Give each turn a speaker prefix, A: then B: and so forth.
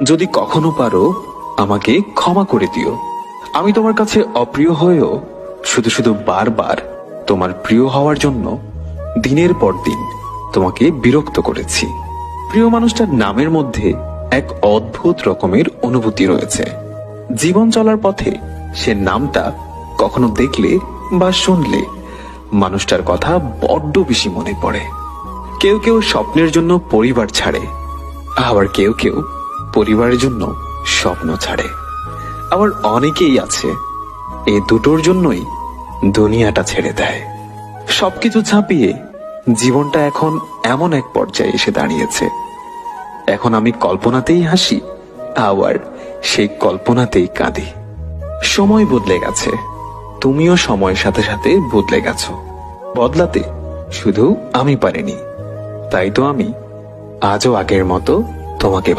A: যদি কখনো পারো আমাকে ক্ষমা করে দিও। আমি তোমার কাছে অপ্রিয় হয়েও শুধু শুধু বারবার তোমার প্রিয় হওয়ার জন্য দিনের পর দিন তোমাকে বিরক্ত করেছি। প্রিয় মানুষটার নামের মধ্যে এক অদ্ভুত রকমের অনুভূতি রয়েছে। জীবন চলার পথে সে নামটা কখনো দেখলে বা শুনলে মানুষটার কথা বড্ড বেশি মনে পড়ে। কেউ কেউ স্বপ্নের জন্য পরিবার ছাড়ে, আবার কেউ কেউ পরিবারের জন্য স্বপ্ন ছাড়ে। আবার অনেকেই আছে এই দুটোর জন্যই দুনিয়াটা ছেড়ে দেয়। সবকিছু ছাপিয়ে জীবনটা এখন এমন এক পর্যায়ে এসে দাঁড়িয়েছে, এখন আমি কল্পনাতেই হাসি, আবার সেই কল্পনাতেই কাঁদি। সময় বদলে গেছে, তুমিও সময়ের সাথে সাথে বদলে গেছো। বদলাতে শুধু আমি পারিনি, তাই তো আমি আজও আগের মতো তোমাকে